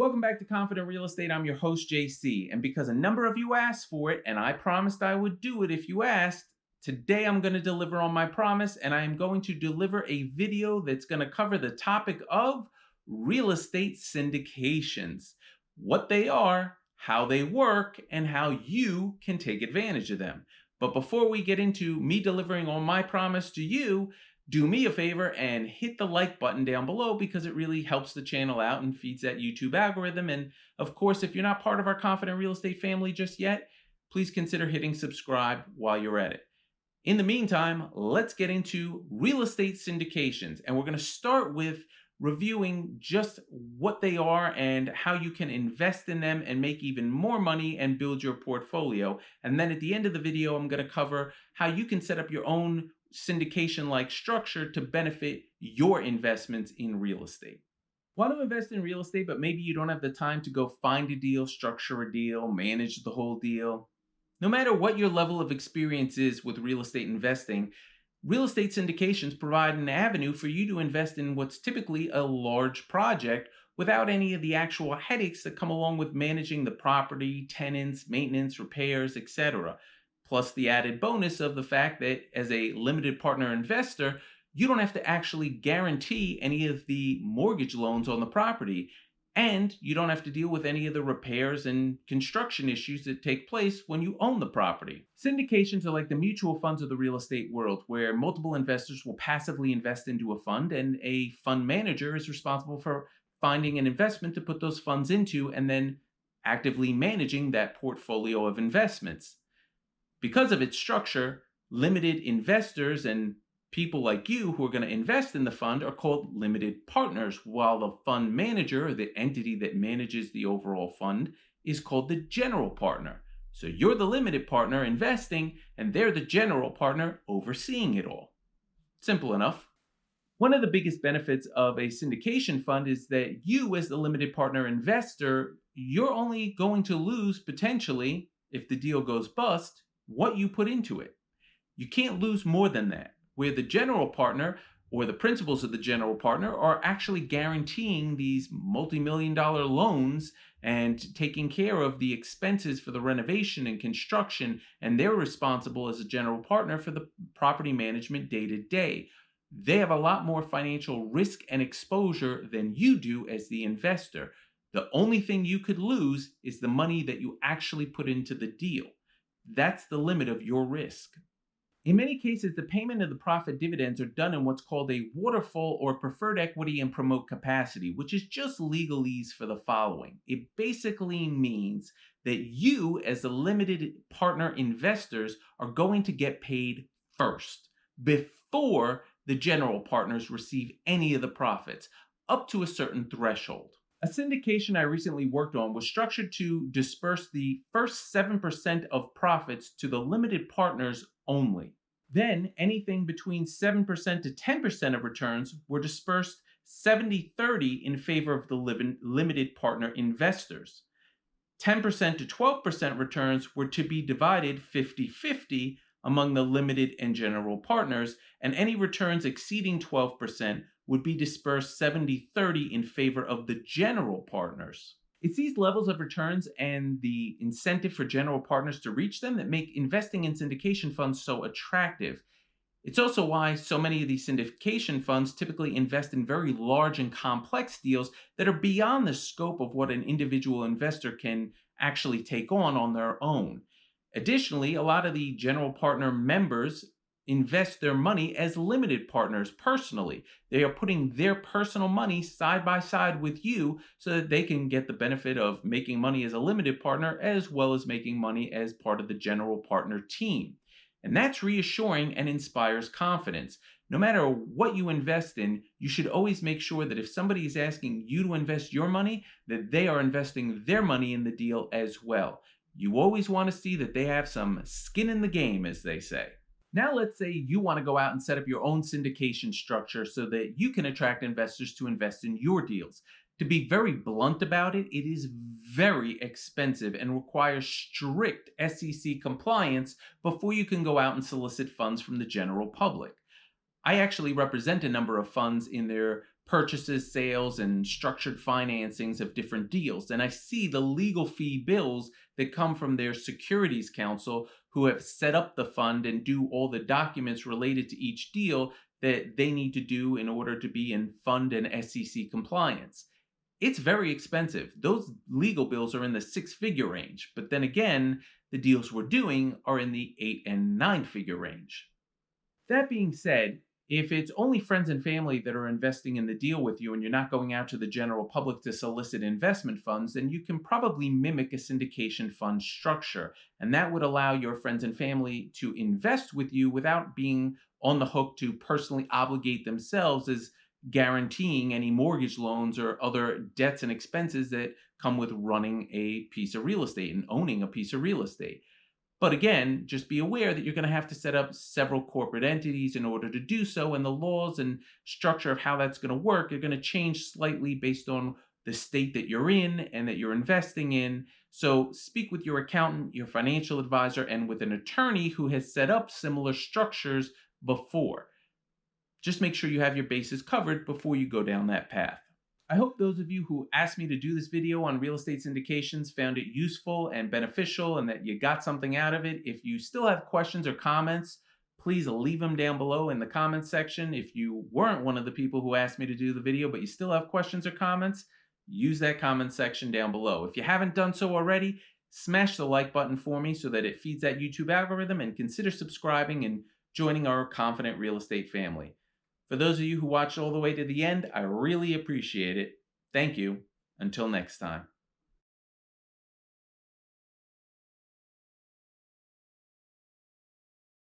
Welcome back to Confident Real Estate. I'm your host, JC. And because a number of you asked for it, and I promised I would do it if you asked, today I'm going to deliver on my promise, and I am going to deliver a video that's going to cover the topic of real estate syndications, what they are, how they work, and how you can take advantage of them. But before we get into me delivering on my promise to you, do me a favor and hit the like button down below because it really helps the channel out and feeds that YouTube algorithm. And of course, if you're not part of our Confident Real Estate family just yet, please consider hitting subscribe while you're at it. In the meantime, let's get into real estate syndications. And we're going to start with reviewing just what they are and how you can invest in them and make even more money and build your portfolio. And then at the end of the video, I'm going to cover how you can set up your own syndication-like structure to benefit your investments in real estate. Want to invest in real estate, but maybe you don't have the time to go find a deal, structure a deal, manage the whole deal. No matter what your level of experience is with real estate investing, real estate syndications provide an avenue for you to invest in what's typically a large project without any of the actual headaches that come along with managing the property, tenants, maintenance, repairs, etc. Plus the added bonus of the fact that as a limited partner investor, you don't have to actually guarantee any of the mortgage loans on the property, and you don't have to deal with any of the repairs and construction issues that take place when you own the property. Syndications are like the mutual funds of the real estate world, where multiple investors will passively invest into a fund, and a fund manager is responsible for finding an investment to put those funds into and then actively managing that portfolio of investments. Because of its structure, limited investors and people like you who are going to invest in the fund are called limited partners, while the fund manager, or the entity that manages the overall fund, is called the general partner. So you're the limited partner investing, and they're the general partner overseeing it all. Simple enough. One of the biggest benefits of a syndication fund is that you, as the limited partner investor, you're only going to lose potentially, if the deal goes bust, what you put into it. You can't lose more than that, where the general partner or the principals of the general partner are actually guaranteeing these multi-million-dollar loans and taking care of the expenses for the renovation and construction, and they're responsible as a general partner for the property management day to day. They have a lot more financial risk and exposure than you do as the investor. The only thing you could lose is the money that you actually put into the deal. That's the limit of your risk. In many cases, the payment of the profit dividends are done in what's called a waterfall or preferred equity and promote capacity, which is just legalese for the following. It basically means that you, as the limited partner investors, are going to get paid first before the general partners receive any of the profits, up to a certain threshold. A syndication I recently worked on was structured to disperse the first 7% of profits to the limited partners only. Then anything between 7% to 10% of returns were dispersed 70-30 in favor of the limited partner investors. 10% to 12% returns were to be divided 50-50 among the limited and general partners, and any returns exceeding 12% would be dispersed 70-30 in favor of the general partners. It's these levels of returns and the incentive for general partners to reach them that make investing in syndication funds so attractive. It's also why so many of these syndication funds typically invest in very large and complex deals that are beyond the scope of what an individual investor can actually take on their own. Additionally, a lot of the general partner members invest their money as limited partners personally. They are putting their personal money side by side with you so that they can get the benefit of making money as a limited partner as well as making money as part of the general partner team. And that's reassuring and inspires confidence. No matter what you invest in, you should always make sure that if somebody is asking you to invest your money, that they are investing their money in the deal as well. You always want to see that they have some skin in the game, as they say. Now let's say you want to go out and set up your own syndication structure so that you can attract investors to invest in your deals. To be very blunt about it, it is very expensive and requires strict SEC compliance before you can go out and solicit funds from the general public. I actually represent a number of funds in their purchases, sales, and structured financings of different deals. And I see the legal fee bills that come from their securities counsel who have set up the fund and do all the documents related to each deal that they need to do in order to be in fund and SEC compliance. It's very expensive. Those legal bills are in the six-figure range. But then again, the deals we're doing are in the eight and nine-figure range. That being said, if it's only friends and family that are investing in the deal with you and you're not going out to the general public to solicit investment funds, then you can probably mimic a syndication fund structure. And that would allow your friends and family to invest with you without being on the hook to personally obligate themselves as guaranteeing any mortgage loans or other debts and expenses that come with running a piece of real estate and owning a piece of real estate. But again, just be aware that you're going to have to set up several corporate entities in order to do so, and the laws and structure of how that's going to work are going to change slightly based on the state that you're in and that you're investing in. So speak with your accountant, your financial advisor, and with an attorney who has set up similar structures before. Just make sure you have your bases covered before you go down that path. I hope those of you who asked me to do this video on real estate syndications found it useful and beneficial and that you got something out of it. If you still have questions or comments, please leave them down below in the comments section. If you weren't one of the people who asked me to do the video, but you still have questions or comments, use that comment section down below. If you haven't done so already, smash the like button for me so that it feeds that YouTube algorithm, and consider subscribing and joining our confident real estate family. For those of you who watched all the way to the end, I really appreciate it. Thank you. Until next time.